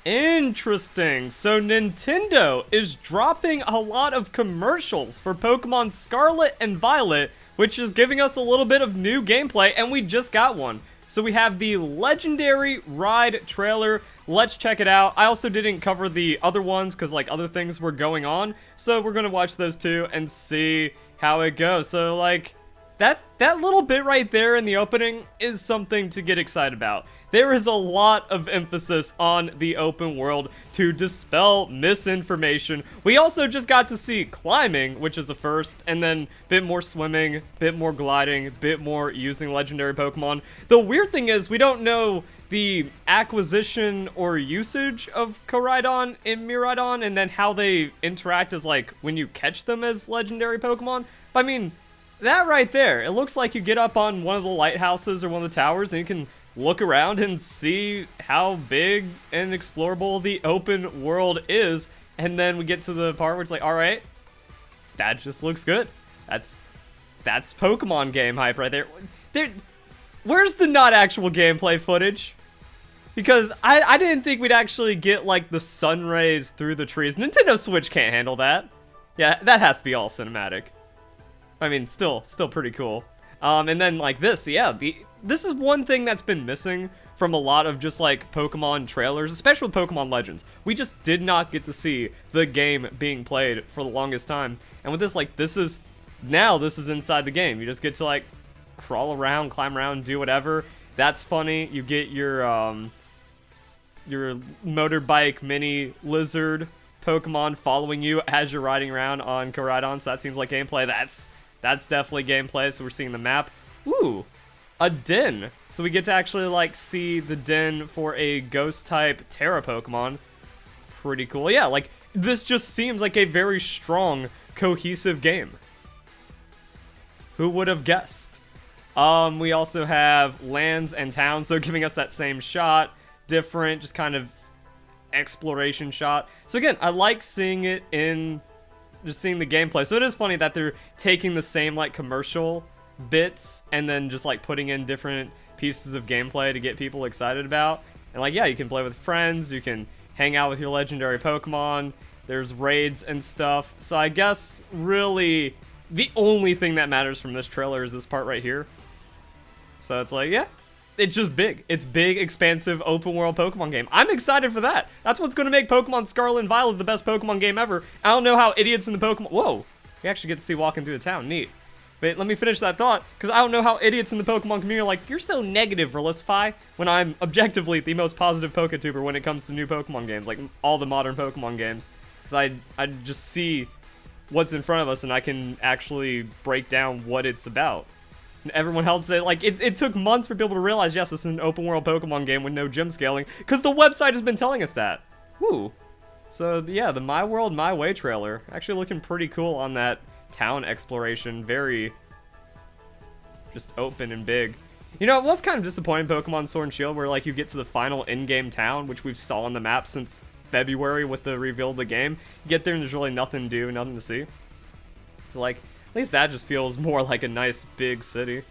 Interesting. So Nintendo is dropping a lot of commercials for Pokemon Scarlet and Violet, which is giving us a little bit of new gameplay, and we just got one. So we have the Legendary Ride trailer. Let's check it out. I also didn't cover the other ones because like other things were going on, so we're gonna watch those too and see how it goes. So like that little bit right there in the opening is something to get excited about. There is a lot of emphasis on the open world to dispel misinformation. We also just got to see climbing, which is a first, and then a bit more swimming, bit more gliding, bit more using legendary Pokemon. The weird thing is we don't know the acquisition or usage of Koraidon and Miraidon, and then how they interact as like when you catch them as legendary Pokemon. I mean, that right there, it looks like you get up on one of the lighthouses or one of the towers and you can look around and see how big and explorable the open world is. And then we get to the part where it's like, all right, that just looks good. That's Pokemon game hype right there. Where's the not actual gameplay footage? Because I didn't think we'd actually get like the sun rays through the trees. Nintendo Switch can't handle that. Yeah, that has to be all cinematic. I mean, still pretty cool. And then like this, yeah, this is one thing that's been missing from a lot of just like Pokemon trailers, especially with Pokemon Legends. We just did not get to see the game being played for the longest time. And with this, like, this is inside the game. You just get to like crawl around, climb around, do whatever. That's funny. You get your motorbike mini lizard Pokemon following you as you're riding around on Koraidon, so that seems like gameplay. That's definitely gameplay, so we're seeing the map. Ooh, a den. So we get to actually, like, see the den for a ghost-type Terra Pokemon. Pretty cool. Yeah, like, this just seems like a very strong, cohesive game. Who would have guessed? We also have lands and towns, so giving us that same shot. Different, just kind of exploration shot. So again, I like seeing it in... just seeing the gameplay. So it is funny that they're taking the same like commercial bits and then just like putting in different pieces of gameplay to get people excited about. And like, yeah, you can play with friends, you can hang out with your legendary Pokemon, there's raids and stuff. So I guess really the only thing that matters from this trailer is this part right here. So it's like, yeah, it's just big. It's big, expansive, open world Pokemon game. I'm excited for that. That's what's going to make Pokemon Scarlet and Violet the best Pokemon game ever. I don't know how idiots in the Pokemon... Whoa. We actually get to see walking through the town. Neat. But let me finish that thought, because I don't know how idiots in the Pokemon community are like, you're so negative, Verlisify, when I'm objectively the most positive Poketuber when it comes to new Pokemon games, like all the modern Pokemon games. Because I just see what's in front of us, and I can actually break down what it's about. And everyone else, it took months for people to realize, yes, this is an open world Pokemon game with no gym scaling, because the website has been telling us that. Woo. So yeah, the My World, My Way trailer, actually looking pretty cool on that town exploration. Very just open and big. You know, it was kind of disappointing Pokemon Sword and Shield, where like you get to the final in-game town, which we've saw on the map since February with the reveal of the game. You get there and there's really nothing to do, nothing to see. Like, at least that just feels more like a nice big city.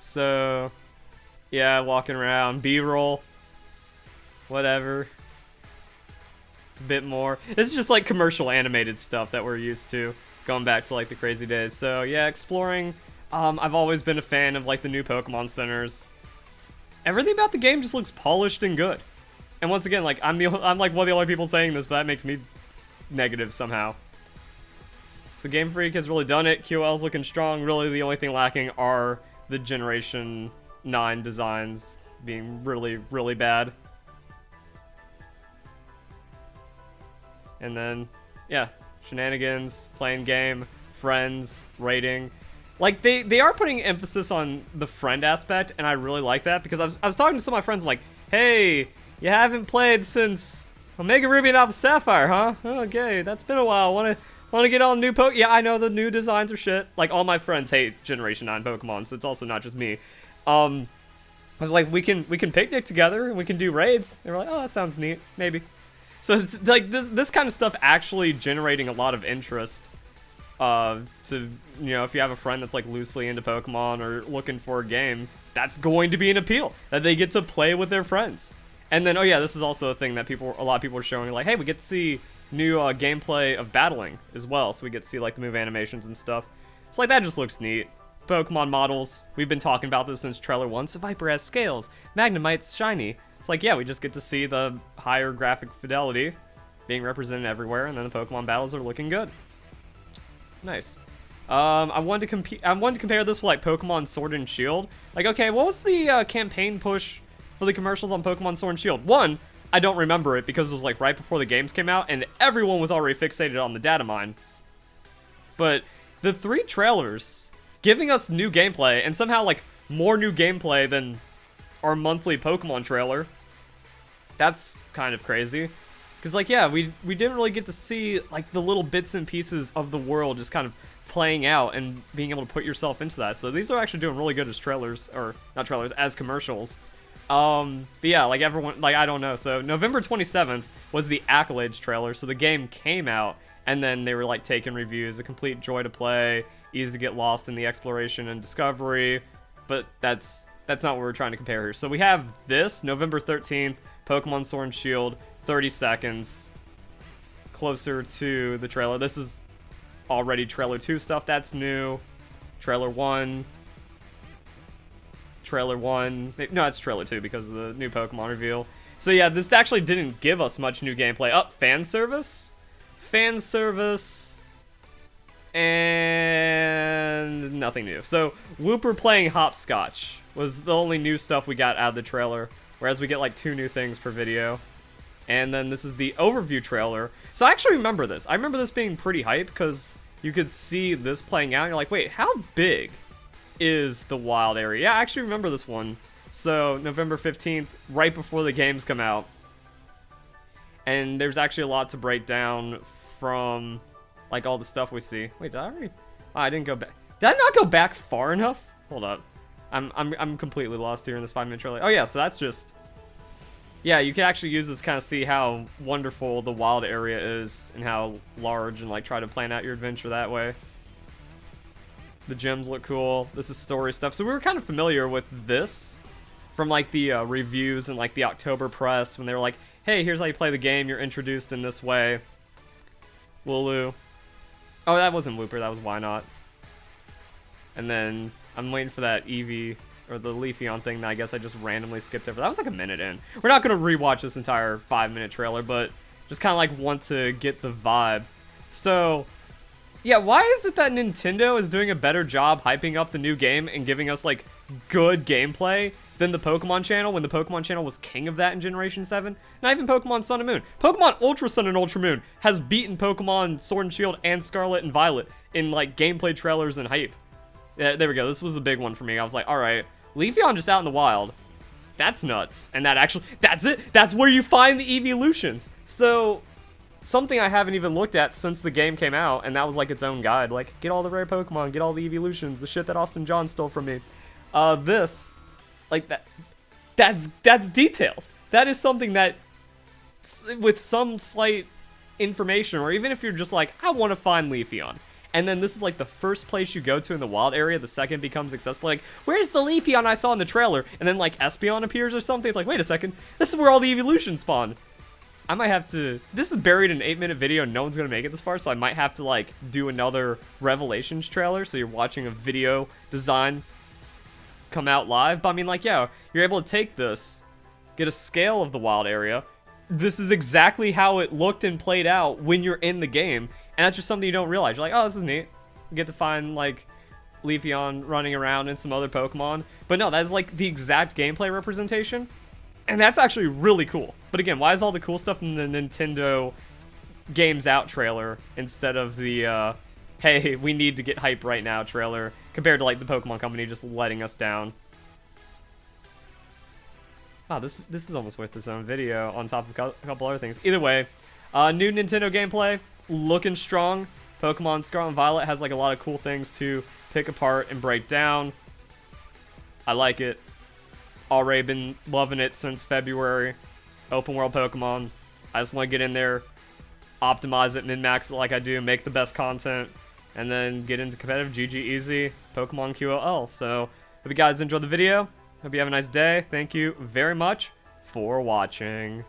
So, yeah, walking around, B-roll, whatever. Bit more. This is just like commercial animated stuff that we're used to, going back to like the crazy days. So yeah, exploring. I've always been a fan of like the new Pokemon centers. Everything about the game just looks polished and good. And once again, like I'm like one of the only people saying this, but that makes me negative somehow. So Game Freak has really done it. QL's looking strong. Really, the only thing lacking are the Generation 9 designs being really, really bad. And then, yeah, shenanigans, playing game, friends, raiding. Like, they are putting emphasis on the friend aspect, and I really like that, because I was talking to some of my friends, I'm like, hey, you haven't played since Omega Ruby and Alpha Sapphire, huh? Okay, that's been a while. Wanna get all new Yeah, I know the new designs are shit. Like, all my friends hate Generation 9 Pokemon, so it's also not just me. I was like, we can picnic together, and we can do raids. They were like, oh, that sounds neat, maybe. So it's like this kind of stuff actually generating a lot of interest. To, you know, if you have a friend that's like loosely into Pokemon or looking for a game, that's going to be an appeal, that they get to play with their friends. And then, oh yeah, this is also a thing that a lot of people are showing, like, hey, we get to see new gameplay of battling as well, so we get to see like the move animations and stuff. So like that just looks neat. Pokemon models, we've been talking about this since trailer 1. So Viper has scales, Magnemite's shiny. It's like, yeah, we just get to see the higher graphic fidelity being represented everywhere, and then the Pokemon battles are looking good. Nice. I wanted to compare this with like Pokemon Sword and Shield. Like, okay, what was the campaign push for the commercials on Pokemon Sword and Shield? One, I don't remember it because it was like right before the games came out, and everyone was already fixated on the data mine. But the 3 trailers giving us new gameplay, and somehow like more new gameplay than our monthly Pokemon trailer. That's kind of crazy. Because like, yeah, we didn't really get to see like the little bits and pieces of the world just kind of playing out and being able to put yourself into that. So these are actually doing really good as trailers, or not trailers, as commercials. But yeah, like everyone, like, I don't know. So November 27th was the Accolades trailer. So the game came out, and then they were like taking reviews, a complete joy to play, easy to get lost in the exploration and discovery. But that's not what we're trying to compare here. So we have this, November 13th, Pokemon Sword and Shield, 30 seconds, closer to the trailer. This is already trailer 2 stuff, that's new. Trailer 1. No, it's trailer 2 because of the new Pokemon reveal. So yeah, this actually didn't give us much new gameplay. Oh, fan service, and nothing new. So Wooper playing hopscotch was the only new stuff we got out of the trailer, whereas we get like 2 new things per video. And then this is the overview trailer. So I actually remember this. I remember this being pretty hype because you could see this playing out and you're like, wait, how big is the wild area? Yeah, I actually remember this one. So November 15th, right before the games come out. And there's actually a lot to break down from like all the stuff we see. Wait, did I already? Oh, I didn't go back. Did I not go back far enough? Hold up. I'm completely lost here in this 5-minute trailer. Oh yeah, so that's just... Yeah, you can actually use this to kind of see how wonderful the wild area is and how large, and like try to plan out your adventure that way. The gyms look cool. This is story stuff. So we were kind of familiar with this from like the reviews and like the October press when they were like, hey, here's how you play the game. You're introduced in this way. Wooloo. Oh, that wasn't Wooper. That was Why Not. And then I'm waiting for that Eevee or the Leafeon thing that I guess I just randomly skipped over. That was like a minute in. We're not going to rewatch this entire 5-minute trailer, but just kind of like want to get the vibe. So, yeah, why is it that Nintendo is doing a better job hyping up the new game and giving us like good gameplay than the Pokemon channel when the Pokemon channel was king of that in Generation 7? Not even Pokemon Sun and Moon. Pokemon Ultra Sun and Ultra Moon has beaten Pokemon Sword and Shield and Scarlet and Violet in like gameplay trailers and hype. Yeah, there we go. This was a big one for me. I was like, all right, Leafeon just out in the wild. That's nuts. And that actually, that's it. That's where you find the evolutions. So, something I haven't even looked at since the game came out, and that was like its own guide. Like, get all the rare Pokemon, get all the evolutions, the shit that Austin John stole from me. This, like that's details. That is something that, with some slight information, or even if you're just like, I want to find Leafeon. And then this is like the first place you go to in the wild area, the second becomes accessible. Like, where's the Leafeon I saw in the trailer? And then like Espeon appears or something. It's like, wait a second, this is where all the evolutions spawn. I might have to, this is buried in an 8-minute video, no one's gonna make it this far, so I might have to like do another Revelations trailer, so you're watching a video design come out live. But I mean, like, yeah, you're able to take this, get a scale of the wild area. This is exactly how it looked and played out when you're in the game. And that's just something you don't realize. You're like, oh, this is neat. You get to find, like, Leafeon running around and some other Pokemon. But no, that is, like, the exact gameplay representation. And that's actually really cool. But again, why is all the cool stuff in the Nintendo Games Out trailer instead of the, hey, we need to get hype right now trailer, compared to, like, the Pokemon Company just letting us down? Oh, this is almost worth its own video on top of a couple other things. Either way, new Nintendo gameplay. Looking strong. Pokemon Scarlet and Violet has like a lot of cool things to pick apart and break down. I like it. Already been loving it since February. Open world Pokemon. I just want to get in there, optimize it, min-max it like I do, make the best content, and then get into competitive GG easy Pokemon QOL. So, hope you guys enjoyed the video. Hope you have a nice day. Thank you very much for watching.